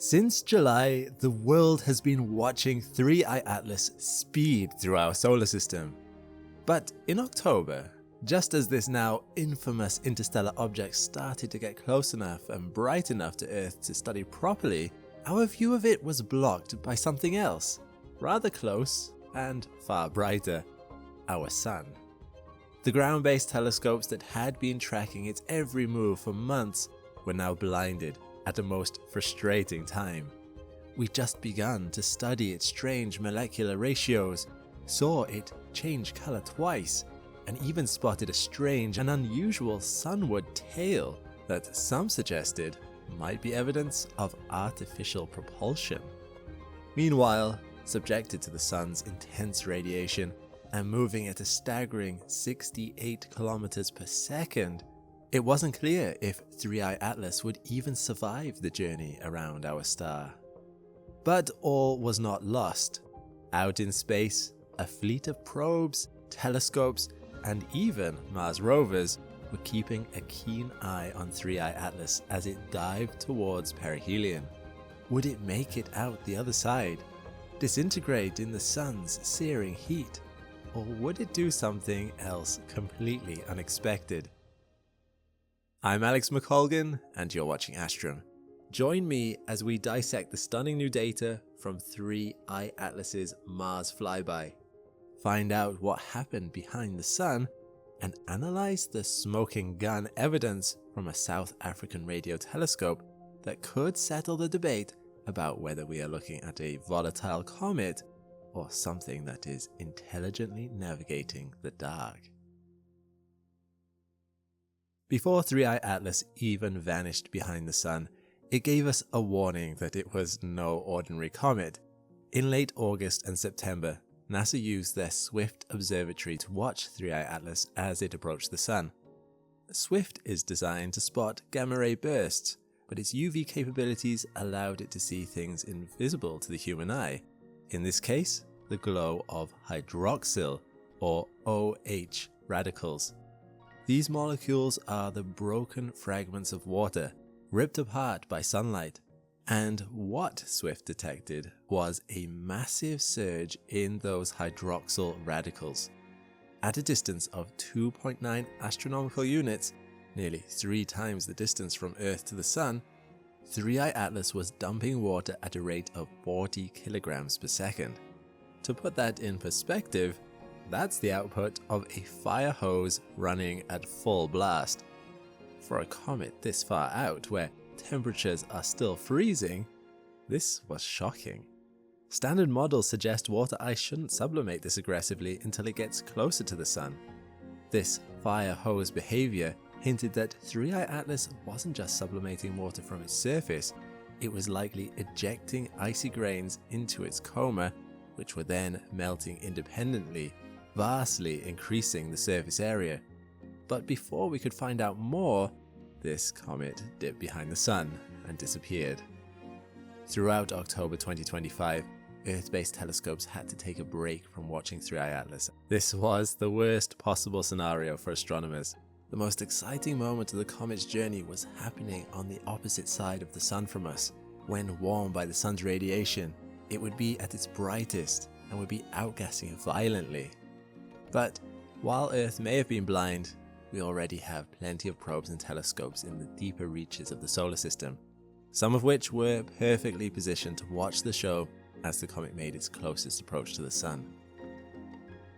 Since July, the world has been watching 3I Atlas speed through our solar system. But in October, just as this now infamous interstellar object started to get close enough and bright enough to Earth to study properly, our view of it was blocked by something else, rather close and far brighter: our Sun. The ground-based telescopes that had been tracking its every move for months were now blinded at a most frustrating time. We'd just begun to study its strange molecular ratios, saw it change color twice, and even spotted a strange and unusual sunward tail that some suggested might be evidence of artificial propulsion. Meanwhile, subjected to the sun's intense radiation and moving at a staggering 68 kilometers per second, it wasn't clear if 3I Atlas would even survive the journey around our star. But all was not lost. Out in space, a fleet of probes, telescopes, and even Mars rovers were keeping a keen eye on 3I Atlas as it dived towards perihelion. Would it make it out the other side, disintegrate in the sun's searing heat, or would it do something else completely unexpected? I'm McColgan, and you're watching Astrum. Join me as we dissect the stunning new data from 3I Atlas's Mars flyby, find out what happened behind the sun, and analyze the smoking gun evidence from a South African radio telescope that could settle the debate about whether we are looking at a volatile comet or something that is intelligently navigating the dark. Before 3I Atlas even vanished behind the sun, it gave us a warning that it was no ordinary comet. In late August and September, NASA used their Swift observatory to watch 3I Atlas as it approached the sun. Swift is designed to spot gamma-ray bursts, but its UV capabilities allowed it to see things invisible to the human eye. In this case, the glow of hydroxyl, or OH, radicals. These molecules are the broken fragments of water, ripped apart by sunlight. And what Swift detected was a massive surge in those hydroxyl radicals. At a distance of 2.9 astronomical units, nearly 3 times the distance from Earth to the Sun, 3I Atlas was dumping water at a rate of 40 kilograms per second. To put that in perspective, that's the output of a fire hose running at full blast. For a comet this far out, where temperatures are still freezing, this was shocking. Standard models suggest water ice shouldn't sublimate this aggressively until it gets closer to the sun. This fire hose behavior hinted that 3I Atlas wasn't just sublimating water from its surface, it was likely ejecting icy grains into its coma, which were then melting independently, vastly increasing the surface area. But before we could find out more, this comet dipped behind the sun and disappeared. Throughout October 2025, Earth-based telescopes had to take a break from watching 3I Atlas. This was the worst possible scenario for astronomers. The most exciting moment of the comet's journey was happening on the opposite side of the sun from us. When warmed by the sun's radiation, it would be at its brightest and would be outgassing violently. But while Earth may have been blind, we already have plenty of probes and telescopes in the deeper reaches of the solar system, some of which were perfectly positioned to watch the show as the comet made its closest approach to the sun.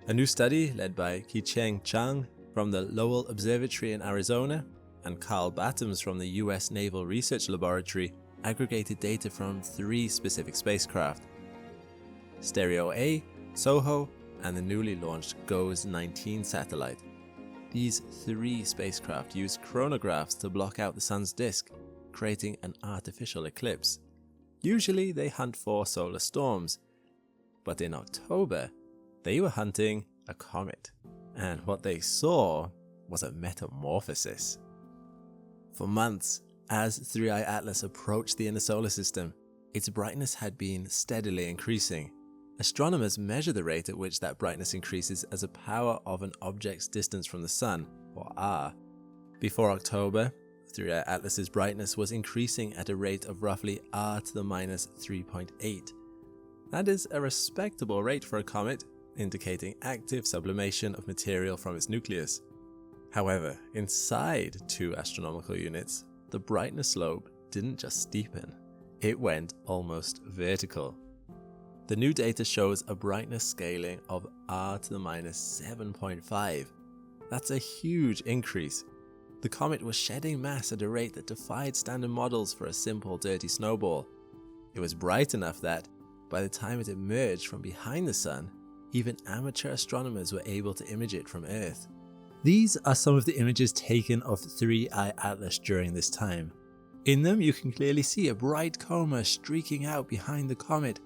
A new study led by Qicheng Chang from the Lowell Observatory in Arizona and Carl Battams from the US Naval Research Laboratory aggregated data from 3 specific spacecraft: Stereo A, SOHO, and the newly launched GOES-19 satellite. These 3 spacecraft used chronographs to block out the sun's disk, creating an artificial eclipse. Usually they hunt for solar storms, but in October, they were hunting a comet, and what they saw was a metamorphosis. For months, as 3I Atlas approached the inner solar system, its brightness had been steadily increasing. Astronomers measure the rate at which that brightness increases as a power of an object's distance from the sun, or R. Before October, 3i Atlas's brightness was increasing at a rate of roughly r to the minus 3.8. That is a respectable rate for a comet, indicating active sublimation of material from its nucleus. However, inside 2 astronomical units, the brightness slope didn't just steepen, it went almost vertical. The new data shows a brightness scaling of r to the minus 7.5. That's a huge increase. The comet was shedding mass at a rate that defied standard models for a simple dirty snowball. It was bright enough that, by the time it emerged from behind the sun, even amateur astronomers were able to image it from Earth. These are some of the images taken of 3i Atlas during this time. In them you can clearly see a bright coma streaking out behind the comet.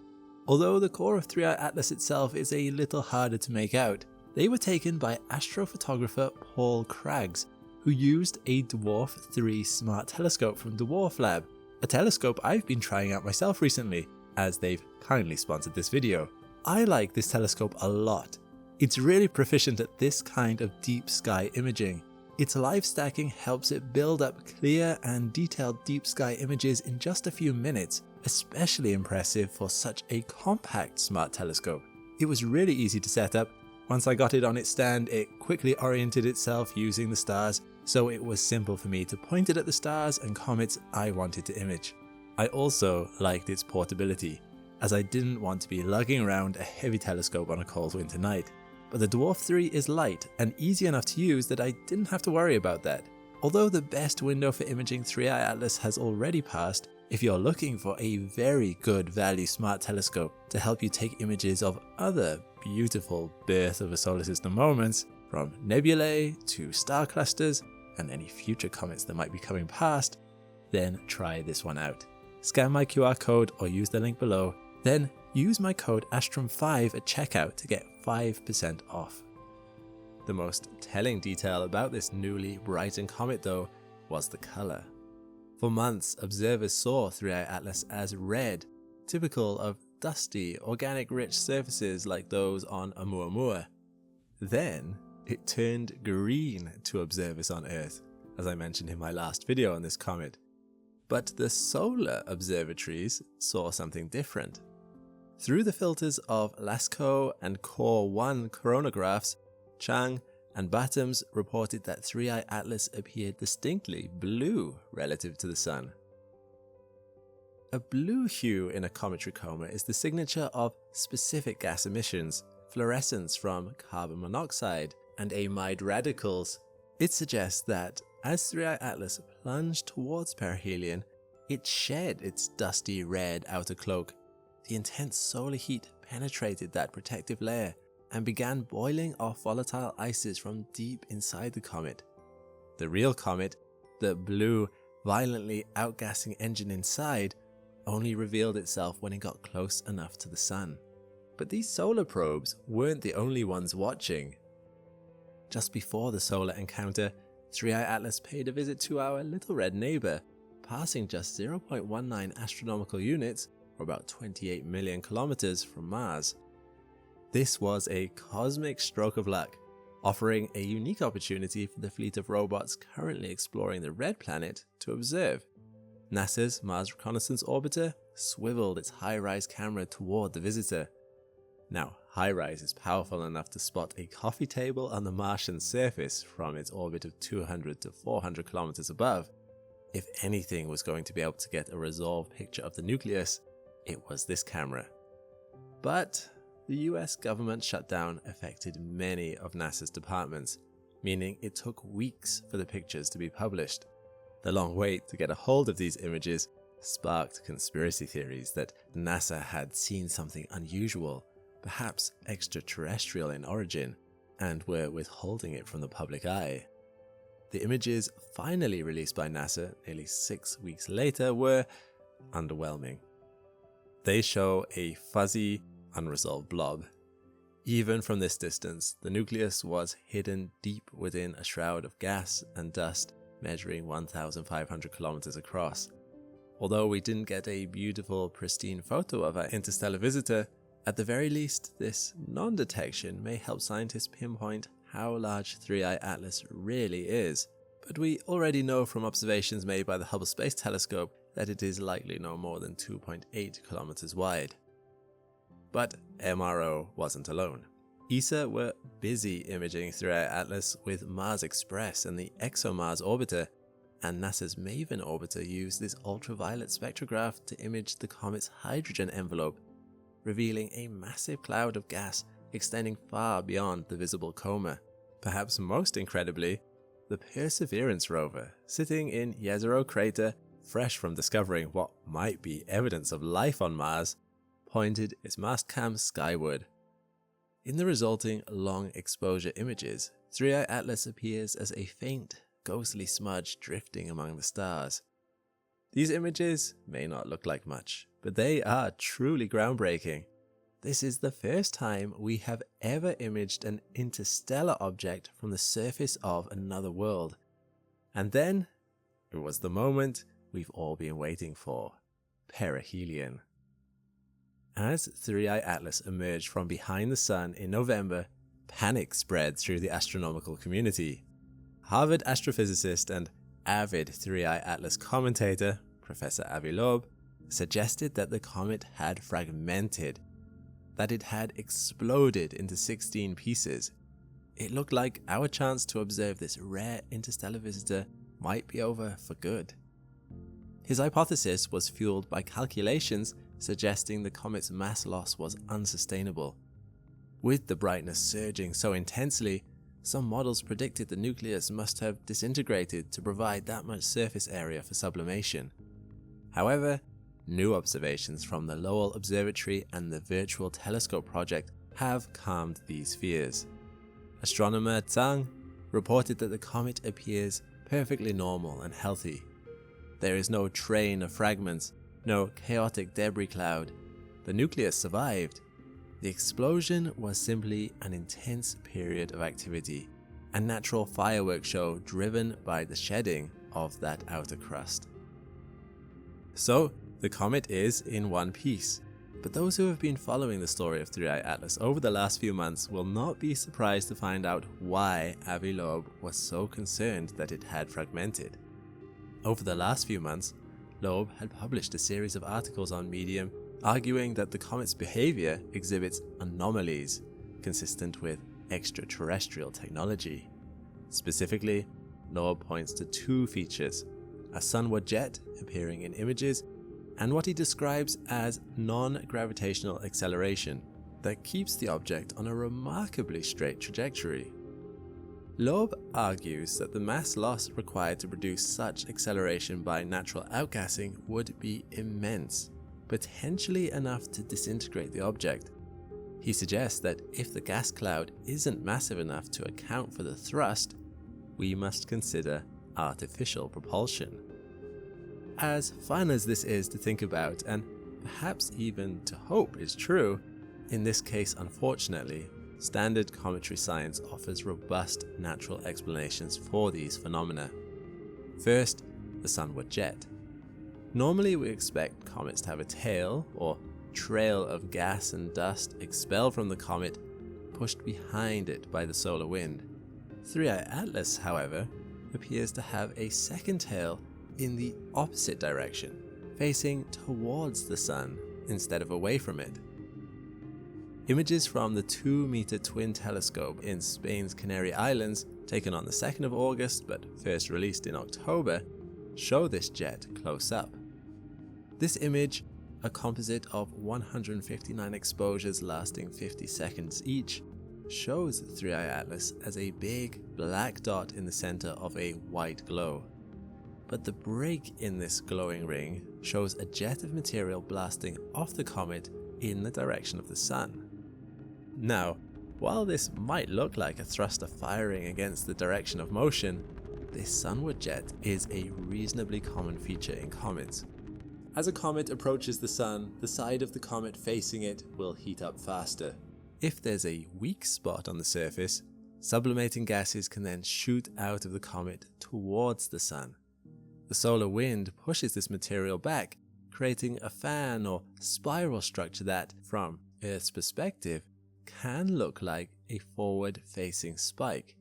Although the core of 3i Atlas itself is a little harder to make out, they were taken by astrophotographer Paul Craggs, who used a Dwarf 3 smart telescope from Dwarf Lab, a telescope I've been trying out myself recently, as they've kindly sponsored this video. I like this telescope a lot. It's really proficient at this kind of deep sky imaging. Its live stacking helps it build up clear and detailed deep sky images in just a few minutes, especially impressive for such a compact smart telescope. It was really easy to set up. Once I got it on its stand, it quickly oriented itself using the stars, so it was simple for me to point it at the stars and comets I wanted to image. I also liked its portability, as I didn't want to be lugging around a heavy telescope on a cold winter night. But the Dwarf 3 is light and easy enough to use that I didn't have to worry about that. Although the best window for imaging 3i Atlas has already passed, if you're looking for a very good value smart telescope to help you take images of other beautiful birth of a solar system moments, from nebulae to star clusters and any future comets that might be coming past, then try this one out. Scan my QR code or use the link below, then use my code Astrum5 at checkout to get 5% off. The most telling detail about this newly brightened comet though was the colour. For months, observers saw 3i Atlas as red, typical of dusty, organic rich surfaces like those on Oumuamua. Then, it turned green to observers on Earth, as I mentioned in my last video on this comet. But the solar observatories saw something different. Through the filters of LASCO and Core 1 coronagraphs, Chang and Battams reported that 3i Atlas appeared distinctly blue relative to the Sun. A blue hue in a cometary coma is the signature of specific gas emissions, fluorescence from carbon monoxide, and amide radicals. It suggests that as 3i Atlas plunged towards perihelion, it shed its dusty red outer cloak. The intense solar heat penetrated that protective layer and began boiling off volatile ices from deep inside the comet. The real comet, the blue, violently outgassing engine inside, only revealed itself when it got close enough to the Sun. But these solar probes weren't the only ones watching. Just before the solar encounter, 3i Atlas paid a visit to our little red neighbour, passing just 0.19 astronomical units, or about 28 million kilometers from Mars. This was a cosmic stroke of luck, offering a unique opportunity for the fleet of robots currently exploring the red planet to observe. NASA's Mars Reconnaissance Orbiter swiveled its HiRISE camera toward the visitor. Now, HiRISE is powerful enough to spot a coffee table on the Martian surface from its orbit of 200 to 400 kilometers above. If anything was going to be able to get a resolved picture of the nucleus, it was this camera. But the US government shutdown affected many of NASA's departments, meaning it took weeks for the pictures to be published. The long wait to get a hold of these images sparked conspiracy theories that NASA had seen something unusual, perhaps extraterrestrial in origin, and were withholding it from the public eye. The images finally released by NASA nearly 6 weeks later were underwhelming. They show a fuzzy, unresolved blob. Even from this distance, the nucleus was hidden deep within a shroud of gas and dust measuring 1,500 kilometers across. Although we didn't get a beautiful, pristine photo of our interstellar visitor, at the very least, this non-detection may help scientists pinpoint how large 3i Atlas really is, but we already know from observations made by the Hubble Space Telescope that it is likely no more than 2.8 kilometers wide. But MRO wasn't alone. ESA were busy imaging 3i Atlas with Mars Express and the ExoMars orbiter, and NASA's MAVEN orbiter used this ultraviolet spectrograph to image the comet's hydrogen envelope, revealing a massive cloud of gas extending far beyond the visible coma. Perhaps most incredibly, the Perseverance rover, sitting in Jezero crater, fresh from discovering what might be evidence of life on Mars, pointed its mast cam skyward. In the resulting long exposure images, 3i Atlas appears as a faint, ghostly smudge drifting among the stars. These images may not look like much, but they are truly groundbreaking. This is the first time we have ever imaged an interstellar object from the surface of another world. And then, it was the moment we've all been waiting for: perihelion. As 3i Atlas emerged from behind the sun in November, panic spread through the astronomical community. Harvard astrophysicist and avid 3i Atlas commentator, Professor Avi Loeb, suggested that the comet had fragmented, that it had exploded into 16 pieces. It looked like our chance to observe this rare interstellar visitor might be over for good. His hypothesis was fueled by calculations suggesting the comet's mass loss was unsustainable. With the brightness surging so intensely, some models predicted the nucleus must have disintegrated to provide that much surface area for sublimation. However, new observations from the Lowell Observatory and the Virtual Telescope project have calmed these fears. Astronomer Zhang reported that the comet appears perfectly normal and healthy. There is no train of fragments, no chaotic debris cloud. The nucleus survived. The explosion was simply an intense period of activity, a natural fireworks show driven by the shedding of that outer crust. So, the comet is in one piece, but those who have been following the story of 3i Atlas over the last few months will not be surprised to find out why Avi Loeb was so concerned that it had fragmented. Over the last few months, Loeb had published a series of articles on Medium arguing that the comet's behavior exhibits anomalies consistent with extraterrestrial technology. Specifically, Loeb points to two features: a sunward jet appearing in images and what he describes as non-gravitational acceleration that keeps the object on a remarkably straight trajectory. Loeb argues that the mass loss required to produce such acceleration by natural outgassing would be immense, potentially enough to disintegrate the object. He suggests that if the gas cloud isn't massive enough to account for the thrust, we must consider artificial propulsion. As fun as this is to think about, and perhaps even to hope is true, in this case unfortunately, standard cometary science offers robust natural explanations for these phenomena. First, the sunward jet. Normally we expect comets to have a tail, or trail of gas and dust expelled from the comet, pushed behind it by the solar wind. 3i Atlas, however, appears to have a second tail in the opposite direction, facing towards the sun instead of away from it. Images from the 2-meter twin telescope in Spain's Canary Islands, taken on the 2nd of August but first released in October, show this jet close up. This image, a composite of 159 exposures lasting 50 seconds each, shows 3i Atlas as a big black dot in the center of a white glow. But the break in this glowing ring shows a jet of material blasting off the comet in the direction of the sun. Now, while this might look like a thruster firing against the direction of motion, this sunward jet is a reasonably common feature in comets. As a comet approaches the sun, the side of the comet facing it will heat up faster. If there's a weak spot on the surface, sublimating gases can then shoot out of the comet towards the sun. The solar wind pushes this material back, creating a fan or spiral structure that, from Earth's perspective, can look like a forward-facing spike.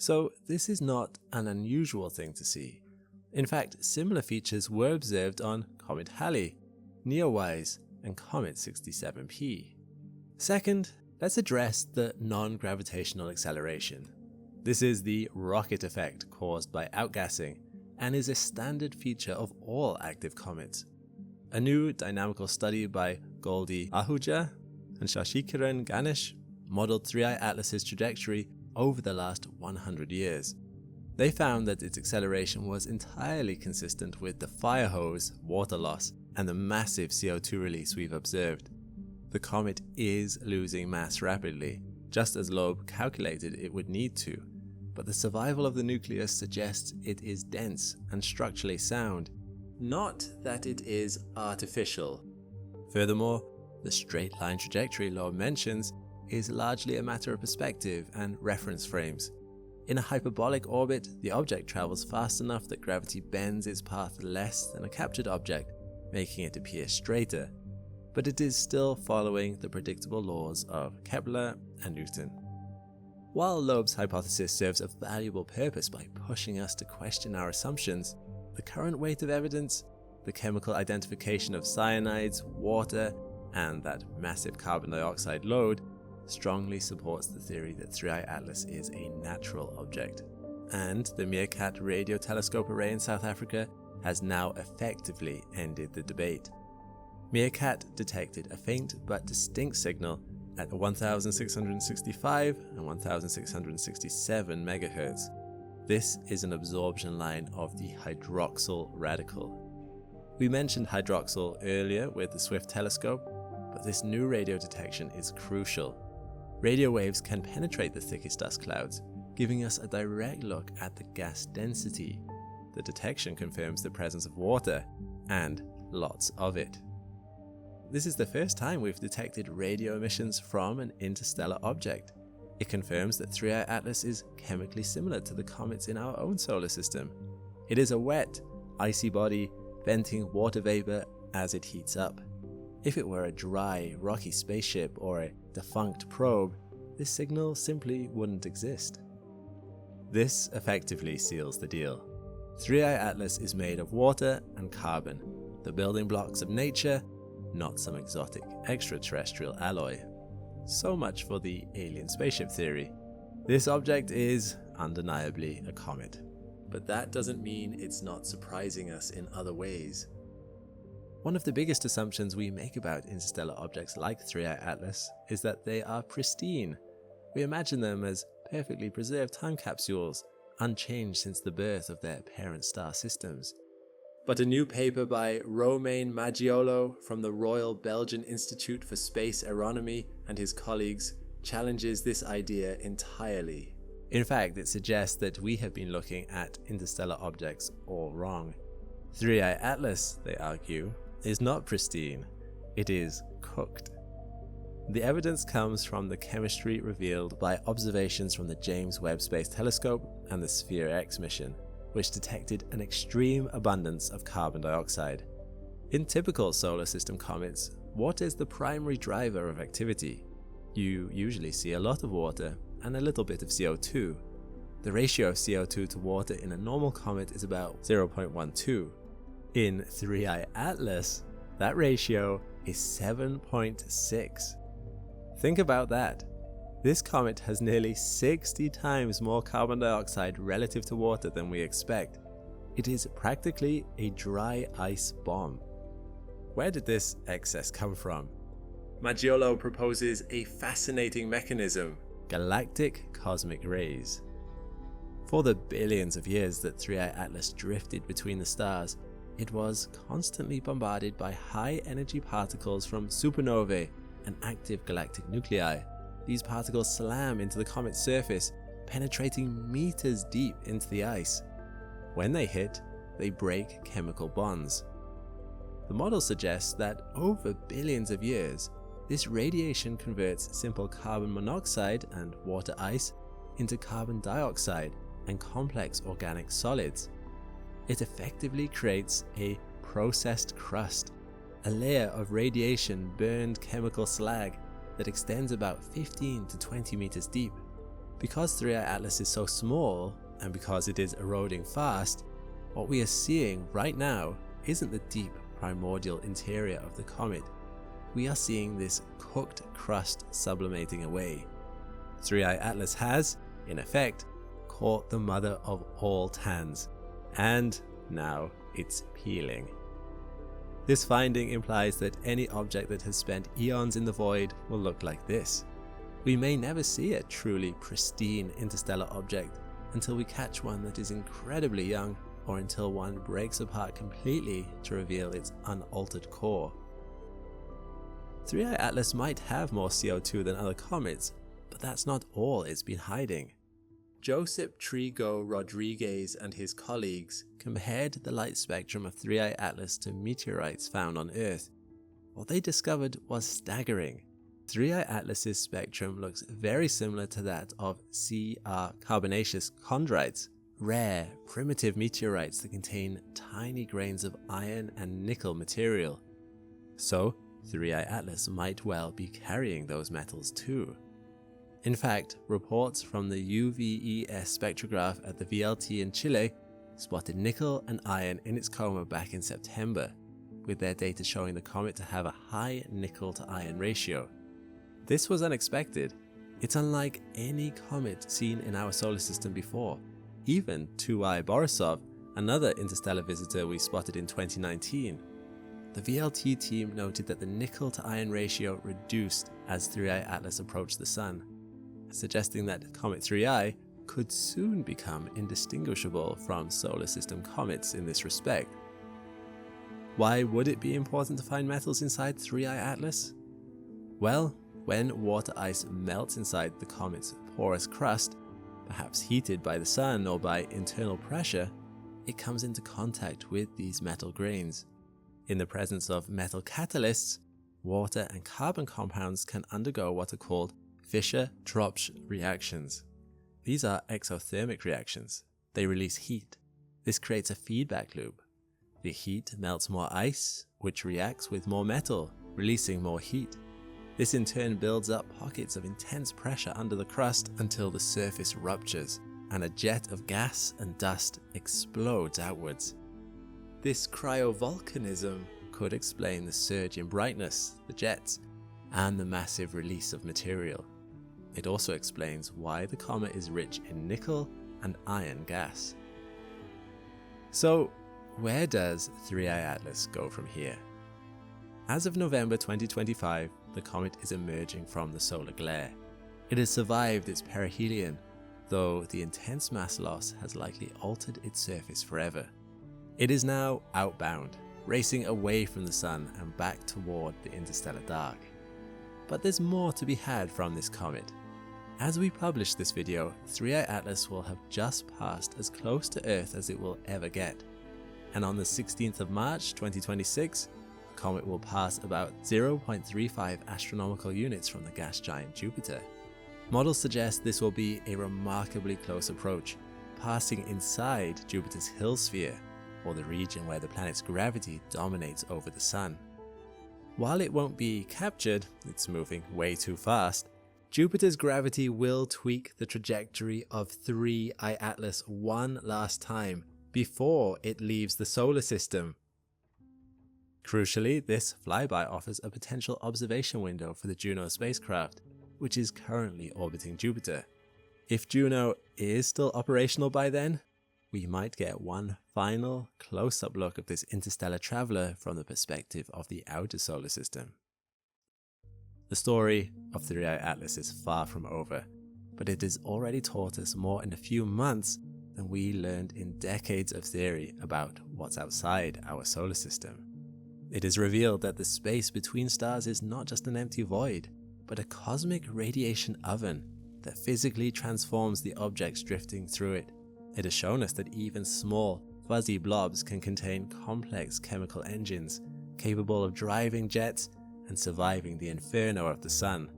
So this is not an unusual thing to see. In fact, similar features were observed on Comet Halley, Neowise, and Comet 67P. Second, let's address the non-gravitational acceleration. This is the rocket effect caused by outgassing and is a standard feature of all active comets. A new dynamical study by Goldie Ahuja and Shashikaran Ganesh modeled 3I Atlas's trajectory over the last 100 years. They found that its acceleration was entirely consistent with the fire hose, water loss, and the massive CO2 release we've observed. The comet is losing mass rapidly, just as Loeb calculated it would need to, but the survival of the nucleus suggests it is dense and structurally sound, not that it is artificial. Furthermore, the straight line trajectory Loeb mentions is largely a matter of perspective and reference frames. In a hyperbolic orbit, the object travels fast enough that gravity bends its path less than a captured object, making it appear straighter, but it is still following the predictable laws of Kepler and Newton. While Loeb's hypothesis serves a valuable purpose by pushing us to question our assumptions, the current weight of evidence, the chemical identification of cyanides, water, and that massive carbon dioxide load strongly supports the theory that 3I Atlas is a natural object. And the Meerkat radio telescope array in South Africa has now effectively ended the debate. Meerkat detected a faint but distinct signal at 1665 and 1667 MHz. This is an absorption line of the hydroxyl radical. We mentioned hydroxyl earlier with the Swift telescope, but this new radio detection is crucial. Radio waves can penetrate the thickest dust clouds, giving us a direct look at the gas density. The detection confirms the presence of water, and lots of it. This is the first time we've detected radio emissions from an interstellar object. It confirms that 3I Atlas is chemically similar to the comets in our own solar system. It is a wet, icy body venting water vapor as it heats up. If it were a dry, rocky spaceship or a defunct probe, this signal simply wouldn't exist. This effectively seals the deal. 3I Atlas is made of water and carbon, the building blocks of nature, not some exotic extraterrestrial alloy. So much for the alien spaceship theory. This object is undeniably a comet, but that doesn't mean it's not surprising us in other ways. One of the biggest assumptions we make about interstellar objects like 3I Atlas is that they are pristine. We imagine them as perfectly preserved time capsules, unchanged since the birth of their parent star systems. But a new paper by Romain Maggiolo from the Royal Belgian Institute for Space Aeronomy and his colleagues challenges this idea entirely. In fact, it suggests that we have been looking at interstellar objects all wrong. 3I Atlas, they argue, is not pristine, it is cooked. The evidence comes from the chemistry revealed by observations from the James Webb Space Telescope and the Sphere-X mission, which detected an extreme abundance of carbon dioxide. In typical solar system comets, water is the primary driver of activity. You usually see a lot of water and a little bit of CO2. The ratio of CO2 to water in a normal comet is about 0.12. In 3I Atlas, that ratio is 7.6. Think about that. This comet has nearly 60 times more carbon dioxide relative to water than we expect. It is practically a dry ice bomb. Where did this excess come from? Maggiolo proposes a fascinating mechanism: galactic cosmic rays. For the billions of years that 3I Atlas drifted between the stars, it was constantly bombarded by high-energy particles from supernovae and active galactic nuclei. These particles slam into the comet's surface, penetrating meters deep into the ice. When they hit, they break chemical bonds. The model suggests that over billions of years, this radiation converts simple carbon monoxide and water ice into carbon dioxide and complex organic solids. It effectively creates a processed crust, a layer of radiation burned chemical slag that extends about 15 to 20 meters deep. Because 3i Atlas is so small, and because it is eroding fast, what we are seeing right now isn't the deep primordial interior of the comet. We are seeing this cooked crust sublimating away. 3i Atlas has, in effect, caught the mother of all tans, and now it's peeling. This finding implies that any object that has spent eons in the void will look like this. We may never see a truly pristine interstellar object until we catch one that is incredibly young, or until one breaks apart completely to reveal its unaltered core. 3i Atlas might have more CO2 than other comets, but that's not all it's been hiding. Josep Trigo Rodriguez and his colleagues compared the light spectrum of 3i Atlas to meteorites found on Earth. What they discovered was staggering. 3i Atlas's spectrum looks very similar to that of Cr carbonaceous chondrites, rare, primitive meteorites that contain tiny grains of iron and nickel material. So, 3i Atlas might well be carrying those metals too. In fact, reports from the UVES spectrograph at the VLT in Chile spotted nickel and iron in its coma back in September, with their data showing the comet to have a high nickel to iron ratio. This was unexpected. It's unlike any comet seen in our solar system before. Even 2i Borisov, another interstellar visitor we spotted in 2019. The VLT team noted that the nickel to iron ratio reduced as 3i Atlas approached the Sun, suggesting that Comet 3i could soon become indistinguishable from solar system comets in this respect. Why would it be important to find metals inside 3i Atlas? Well, when water ice melts inside the comet's porous crust, perhaps heated by the sun or by internal pressure, it comes into contact with these metal grains. In the presence of metal catalysts, water and carbon compounds can undergo what are called Fischer-Tropsch reactions. These are exothermic reactions. They release heat. This creates a feedback loop. The heat melts more ice, which reacts with more metal, releasing more heat. This in turn builds up pockets of intense pressure under the crust until the surface ruptures, and a jet of gas and dust explodes outwards. This cryovolcanism could explain the surge in brightness, the jets, and the massive release of material. It also explains why the comet is rich in nickel and iron gas. So, where does 3i Atlas go from here? As of November 2025, the comet is emerging from the solar glare. It has survived its perihelion, though the intense mass loss has likely altered its surface forever. It is now outbound, racing away from the Sun and back toward the interstellar dark. But there's more to be had from this comet. As we publish this video, 3i Atlas will have just passed as close to Earth as it will ever get. And on the 16th of March 2026, the comet will pass about 0.35 astronomical units from the gas giant Jupiter. Models suggest this will be a remarkably close approach, passing inside Jupiter's Hill sphere, or the region where the planet's gravity dominates over the Sun. While it won't be captured, it's moving way too fast, Jupiter's gravity will tweak the trajectory of 3i Atlas one last time before it leaves the solar system. Crucially, this flyby offers a potential observation window for the Juno spacecraft, which is currently orbiting Jupiter. If Juno is still operational by then, we might get one final close-up look of this interstellar traveler from the perspective of the outer solar system. The story of 3i Atlas is far from over, but it has already taught us more in a few months than we learned in decades of theory about what's outside our solar system. It has revealed that the space between stars is not just an empty void, but a cosmic radiation oven that physically transforms the objects drifting through it. It has shown us that even small, fuzzy blobs can contain complex chemical engines capable of driving jets and surviving the inferno of the Sun.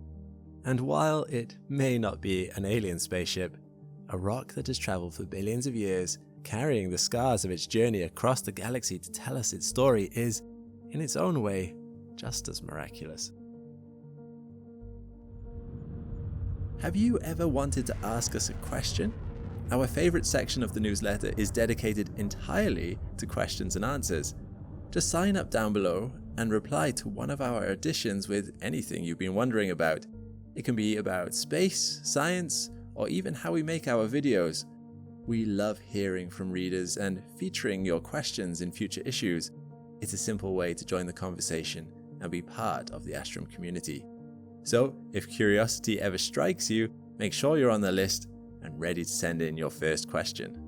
And while it may not be an alien spaceship, a rock that has traveled for billions of years, carrying the scars of its journey across the galaxy to tell us its story, is, in its own way, just as miraculous. Have you ever wanted to ask us a question? Our favourite section of the newsletter is dedicated entirely to questions and answers. Just sign up down below and reply to one of our editions with anything you've been wondering about. It can be about space, science, or even how we make our videos. We love hearing from readers and featuring your questions in future issues. It's a simple way to join the conversation and be part of the Astrum community. So, if curiosity ever strikes you, make sure you're on the list and ready to send in your first question.